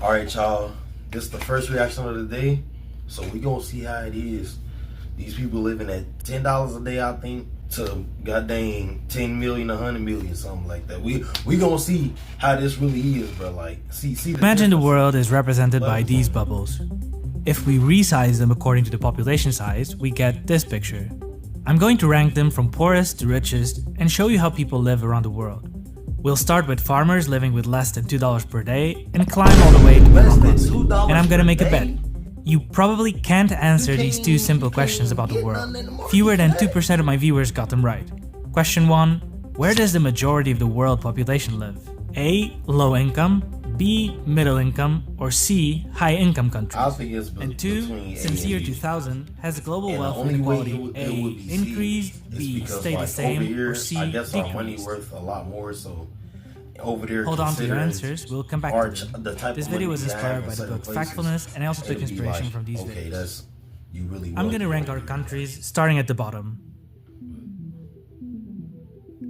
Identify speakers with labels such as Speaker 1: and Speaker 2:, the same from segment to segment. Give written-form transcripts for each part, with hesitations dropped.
Speaker 1: All right, y'all. This is the first reaction of the day, so we gonna see how it is. These people living at $10 a day, I think, to goddamn 10 million, 100 million, something like that. We gonna see how this really is, bro. Like, see.
Speaker 2: Imagine the world is represented by these bubbles. If we resize them according to the population size, we get this picture. I'm going to rank them from poorest to richest and show you how people live around the world. We'll start with farmers living with less than $2 per day and climb all the way to Elon Musk. And I'm gonna make a bet. You probably can't answer these two simple questions about the world. Fewer than 2% of my viewers got them right. Question 1. Where does the majority of the world population live? A. Low income, B. Middle income, or C. High income countries? And 2. Since year 2000, has global wealth inequality A. increased, B. stayed the same, or C.
Speaker 1: I guess our money
Speaker 2: decreased?
Speaker 1: worth a lot more, so over there.
Speaker 2: Hold on to your answers, we'll come back to them. This video was inspired by the book Factfulness, and I also took inspiration from these videos. I'm gonna rank our countries starting at the bottom.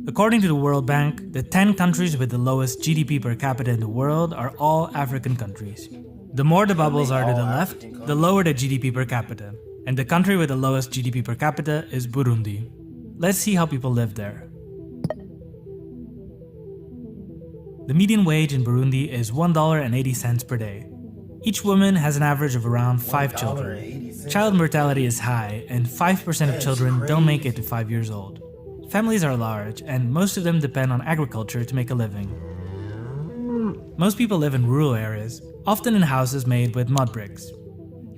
Speaker 2: According to the World Bank, the 10 countries with the lowest GDP per capita in the world are all African countries. The more the bubbles are to the left, the lower the GDP per capita. And the country with the lowest GDP per capita is Burundi. Let's see how people live there. The median wage in Burundi is $1.80 per day. Each woman has an average of around 5 children. Child mortality is high, and 5% of children don't make it to 5 years old. Families are large, and most of them depend on agriculture to make a living. Most people live in rural areas, often in houses made with mud bricks.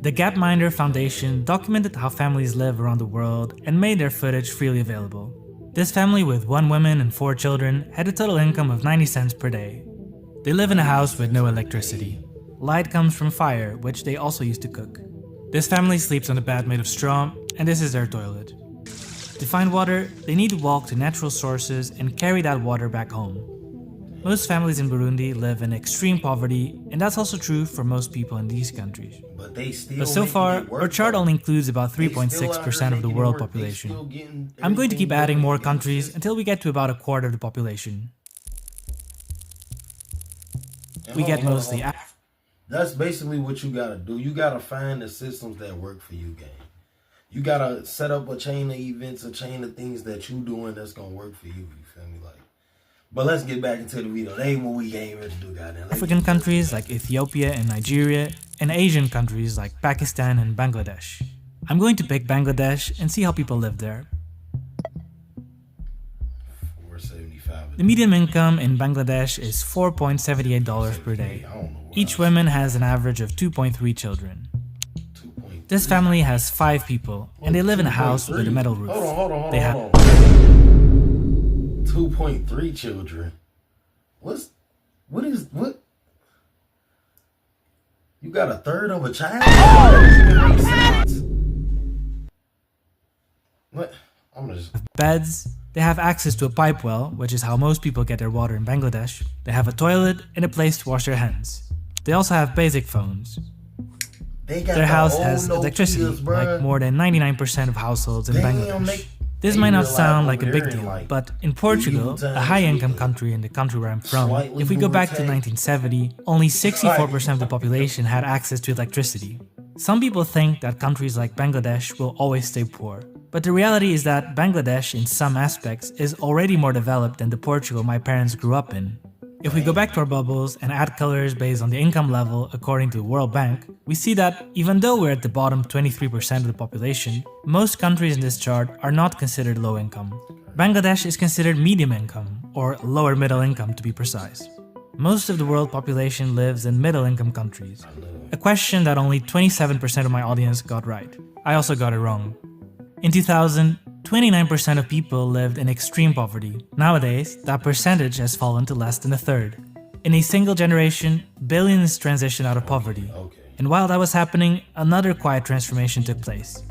Speaker 2: The Gapminder Foundation documented how families live around the world and made their footage freely available. This family with 1 woman and 4 children had a total income of 90 cents per day. They live in a house with no electricity. Light comes from fire, which they also use to cook. This family sleeps on a bed made of straw, and this is their toilet. To find water, they need to walk to natural sources and carry that water back home. Most families in Burundi live in extreme poverty, and that's also true for most people in these countries. But so far, our chart only includes about 3.6% of the world population. I'm going to keep adding more countries until we get to about a quarter of the population. We get mostly Africa.
Speaker 1: That's basically what you gotta do. You gotta find the systems that work for you, gang. You gotta set up a chain of events, a chain of things that you doing that's gonna work for you. You feel me? Like, but let's get back into the video. That ain't what we came here to do, goddamn.
Speaker 2: African countries like Ethiopia and Nigeria, and Asian countries like Pakistan and Bangladesh. I'm going to pick Bangladesh and see how people live there. The median income in Bangladesh is $4.78 per day. Each woman has an average of 2.3 children. This family has 5 people, and they live in a house with a metal roof.
Speaker 1: Hold on. 2.3 children. What? You got a third of a child? What?
Speaker 2: Beds. They have access to a pipe well, which is how most people get their water in Bangladesh. They have a toilet and a place to wash their hands. They also have basic phones. Their house has electricity, like more than 99% of households in Bangladesh. This might not sound like a big deal, but in Portugal, a high-income country in the country where I'm from, if we go back to 1970, only 64% of the population had access to electricity. Some people think that countries like Bangladesh will always stay poor. But the reality is that Bangladesh, in some aspects, is already more developed than the Portugal my parents grew up in. If we go back to our bubbles and add colors based on the income level according to the World Bank, we see that even though we're at the bottom 23% of the population, most countries in this chart are not considered low income. Bangladesh is considered medium income, or lower middle income to be precise. Most of the world population lives in middle income countries, a question that only 27% of my audience got right. I also got it wrong. In 2000, 29% of people lived in extreme poverty. Nowadays, that percentage has fallen to less than a third. In a single generation, billions transitioned out of poverty. And while that was happening, another quiet transformation took place.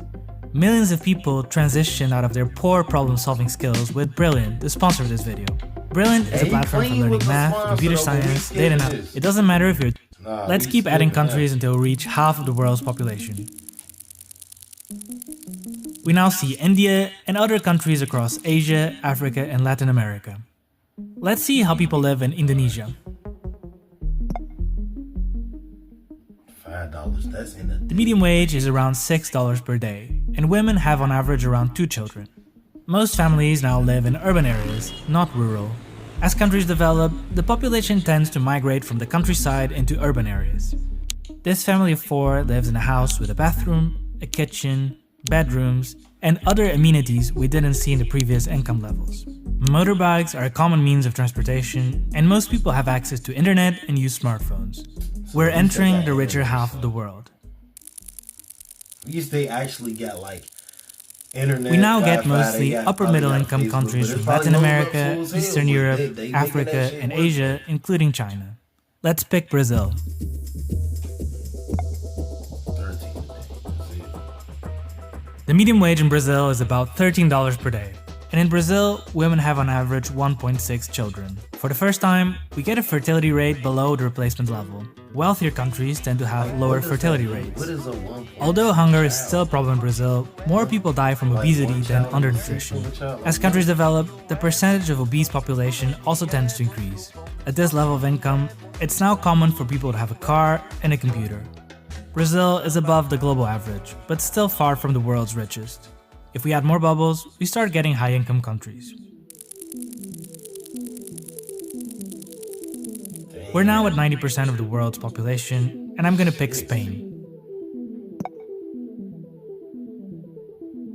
Speaker 2: Millions of people transitioned out of their poor problem-solving skills with Brilliant, the sponsor of this video. Brilliant is a platform for learning math, computer science, data analysis. It doesn't matter if you're... Let's keep adding countries until we reach half of the world's population. We now see India and other countries across Asia, Africa, and Latin America. Let's see how people live in Indonesia.
Speaker 1: $5. That's in
Speaker 2: The median wage is around $6 per day, and women have on average around 2 children. Most families now live in urban areas, not rural. As countries develop, the population tends to migrate from the countryside into urban areas. This family of 4 lives in a house with a bathroom, a kitchen, bedrooms, and other amenities we didn't see in the previous income levels. Motorbikes are a common means of transportation, and most people have access to internet and use smartphones. We're entering the richer half of the world.
Speaker 1: Yes, they actually got like internet.
Speaker 2: We now get mostly upper middle income countries from Latin America, Eastern Europe, Africa, and Asia, including China. Let's pick Brazil. The median wage in Brazil is about $13 per day. And in Brazil, women have on average 1.6 children. For the first time, we get a fertility rate below the replacement level. Wealthier countries tend to have lower fertility rates. Although hunger is still a problem in Brazil, more people die from obesity than undernutrition. As countries develop, the percentage of obese population also tends to increase. At this level of income, it's now common for people to have a car and a computer. Brazil is above the global average, but still far from the world's richest. If we add more bubbles, we start getting high-income countries. We're now at 90% of the world's population, and I'm gonna pick Spain.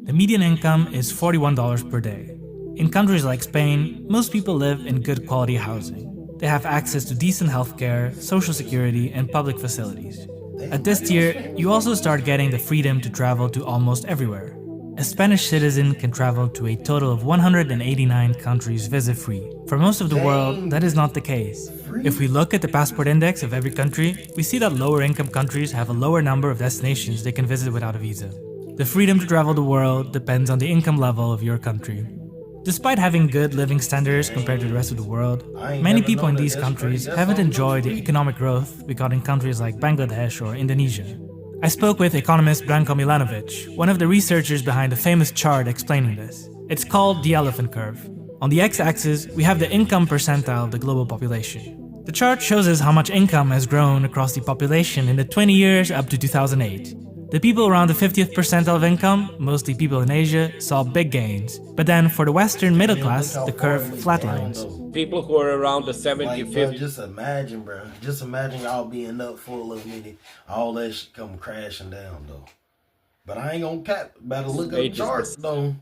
Speaker 2: The median income is $41 per day. In countries like Spain, most people live in good quality housing. They have access to decent healthcare, social security, and public facilities. At this tier, you also start getting the freedom to travel to almost everywhere. A Spanish citizen can travel to a total of 189 countries visa-free. For most of the world, that is not the case. If we look at the passport index of every country, we see that lower-income countries have a lower number of destinations they can visit without a visa. The freedom to travel the world depends on the income level of your country. Despite having good living standards compared to the rest of the world, many people in these countries haven't enjoyed the economic growth we got in countries like Bangladesh or Indonesia. I spoke with economist Branko Milanovic, one of the researchers behind the famous chart explaining this. It's called the elephant curve. On the x-axis, we have the income percentile of the global population. The chart shows us how much income has grown across the population in the 20 years up to 2008. The people around the 50th percentile of income, mostly people in Asia, saw big gains. But then for the Western middle class, the curve flatlines.
Speaker 3: People who are around the 70, 50.
Speaker 1: Just imagine, bro. Just imagine y'all being up for a little minute. All that shit come crashing down, though. But I ain't gonna cap. Better look at the charts, though.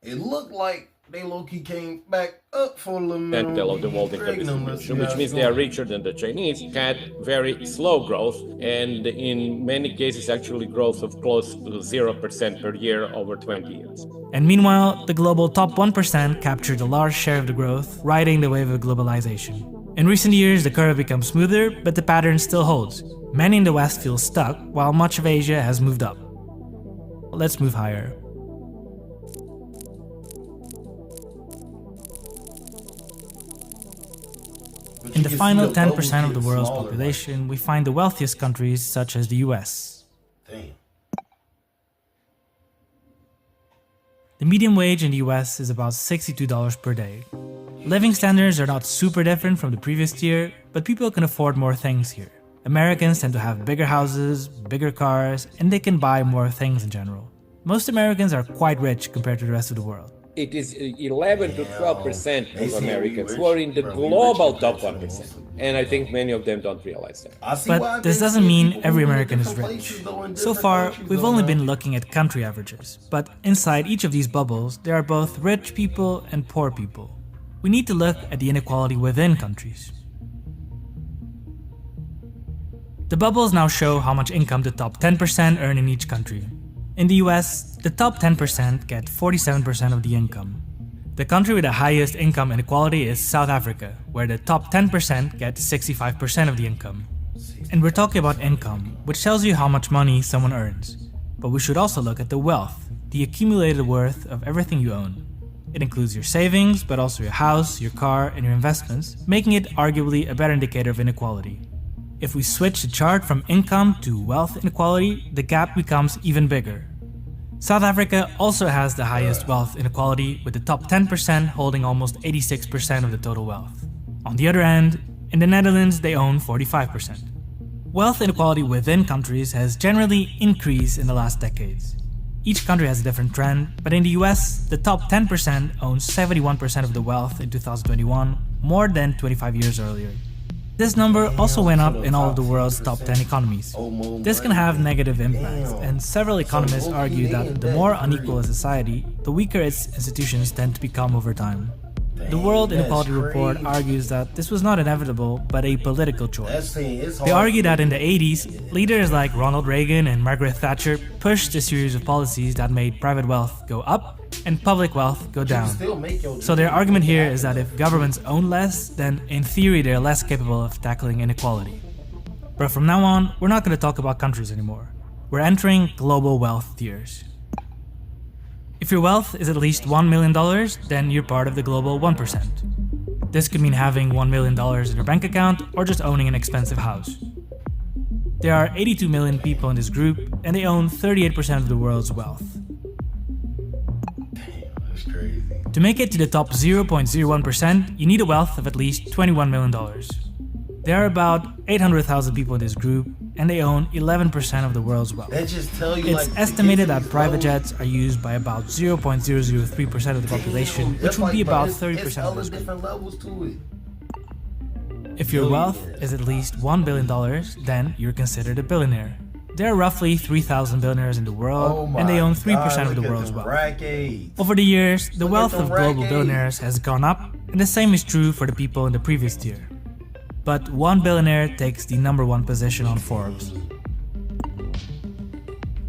Speaker 1: It looked like they low-key came back up for a little minute.
Speaker 3: Of the world income distribution, which means they are richer than the Chinese, had very slow growth, and in many cases actually growth of close to 0% per year over 20 years.
Speaker 2: And meanwhile, the global top 1% captured a large share of the growth, riding the wave of globalization. In recent years, the curve becomes smoother, but the pattern still holds. Many in the West feel stuck, while much of Asia has moved up. Let's move higher. In the final 10% of the world's population, we find the wealthiest countries such as the US. The median wage in the US is about $62 per day. Living standards are not super different from the previous year, but people can afford more things here. Americans tend to have bigger houses, bigger cars, and they can buy more things in general. Most Americans are quite rich compared to the rest of the world.
Speaker 3: It is 11 to 12% of Americans who are in the global top 1%. And I think many of them don't realize that.
Speaker 2: But this doesn't mean every American is rich. So far, we've only been looking at country averages. But inside each of these bubbles, there are both rich people and poor people. We need to look at the inequality within countries. The bubbles now show how much income the top 10% earn in each country. In the US, the top 10% get 47% of the income. The country with the highest income inequality is South Africa, where the top 10% get 65% of the income. And we're talking about income, which tells you how much money someone earns. But we should also look at the wealth, the accumulated worth of everything you own. It includes your savings, but also your house, your car, and your investments, making it arguably a better indicator of inequality. If we switch the chart from income to wealth inequality, the gap becomes even bigger. South Africa also has the highest wealth inequality, with the top 10% holding almost 86% of the total wealth. On the other end, in the Netherlands they own 45%. Wealth inequality within countries has generally increased in the last decades. Each country has a different trend, but in the US, the top 10% owns 71% of the wealth in 2021, more than 25 years earlier. This number also went up in all of the world's top 10 economies. This can have negative impacts, and several economists argue that the more unequal a society, the weaker its institutions tend to become over time. The World Inequality Report argues that this was not inevitable, but a political choice. They argue that in the 80s, leaders like Ronald Reagan and Margaret Thatcher pushed a series of policies that made private wealth go up and public wealth go down. So their argument here is that if governments own less, then in theory they're less capable of tackling inequality. But from now on, we're not going to talk about countries anymore. We're entering global wealth tiers. If your wealth is at least $1 million, then you're part of the global 1%. This could mean having $1 million in your bank account or just owning an expensive house. There are 82 million people in this group, and they own 38% of the world's wealth.
Speaker 1: Damn, that's crazy.
Speaker 2: To make it to the top 0.01%, you need a wealth of at least $21 million. There are about 800,000 people in this group, and they own 11% of the world's wealth.
Speaker 1: That just tell you,
Speaker 2: it's estimated that private jets are used by about 0.003% of the population, which would be about 30% of this group.
Speaker 1: Different levels to it.
Speaker 2: If your wealth is at least $1 billion, then you're considered a billionaire. There are roughly 3,000 billionaires in the world, and they own 3% of the world's wealth. Over the years, the wealth of global billionaires has gone up, and the same is true for the people in the previous tier. But one billionaire takes the #1 position on Forbes.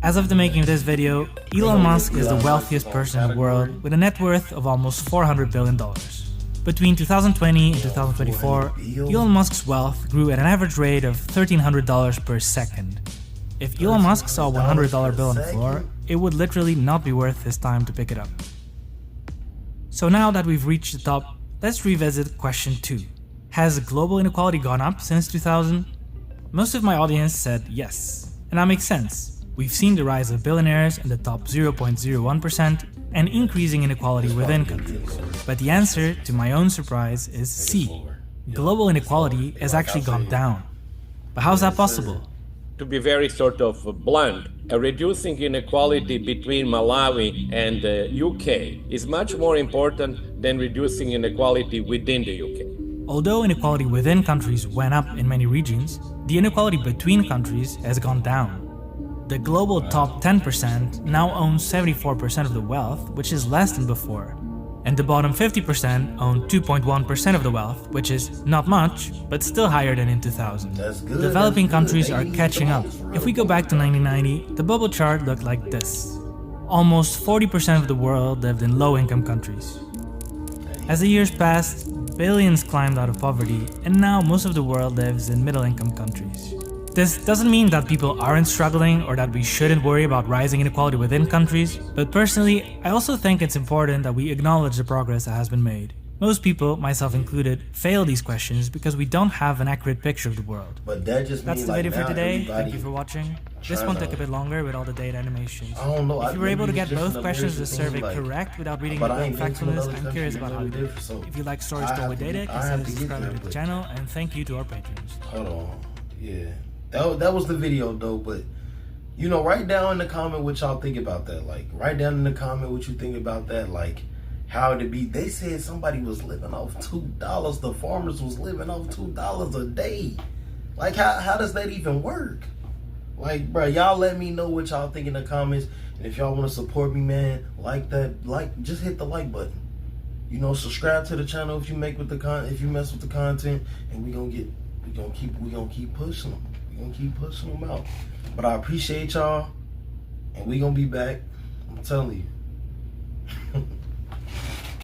Speaker 2: As of the making of this video, Elon Musk is the wealthiest person in the world with a net worth of almost $400 billion. Between 2020 and 2024, Elon Musk's wealth grew at an average rate of $1,300 per second. If Elon Musk saw a $100 bill on the floor, it would literally not be worth his time to pick it up. So now that we've reached the top, let's revisit question 2. Has global inequality gone up since 2000? Most of my audience said yes, and that makes sense. We've seen the rise of billionaires in the top 0.01% and increasing inequality within countries. But the answer, to my own surprise, is C. Global inequality has actually gone down. But how's that possible?
Speaker 3: To be very sort of blunt, reducing inequality between Malawi and the UK is much more important than reducing inequality within the UK.
Speaker 2: Although inequality within countries went up in many regions, the inequality between countries has gone down. The global top 10% now owns 74% of the wealth, which is less than before. And the bottom 50% own 2.1% of the wealth, which is not much, but still higher than in 2000. Developing countries are catching up. If we go back to 1990, the bubble chart looked like this. Almost 40% of the world lived in low-income countries. As the years passed, billions climbed out of poverty, and now most of the world lives in middle-income countries. This doesn't mean that people aren't struggling or that we shouldn't worry about rising inequality within countries, but personally, I also think it's important that we acknowledge the progress that has been made. Most people, myself included, fail these questions because we don't have an accurate picture of the world.
Speaker 1: But that's
Speaker 2: the video for today. Thank you for watching. This one took a bit longer with all the data animations. If you were able to get both questions of the survey correct without reading the blank factfulness, I'm curious about how you did. If you like stories told with data, consider subscribing to the channel, and thank you to our patrons.
Speaker 1: Hold on. Yeah. That was the video though, but you know, write down in the comment what y'all think about that. Like, write down in the comment what you think about that. Like, how to be. They said somebody was living off $2. The farmers was living off $2 a day. Like, how does that even work? Like, bro, y'all let me know what y'all think in the comments. And if y'all want to support me, man, just hit the like button. You know, subscribe to the channel if you mess with the content, and we gonna keep pushing them. We gonna keep pushing them out. But I appreciate y'all, and we gonna be back. I'm telling you.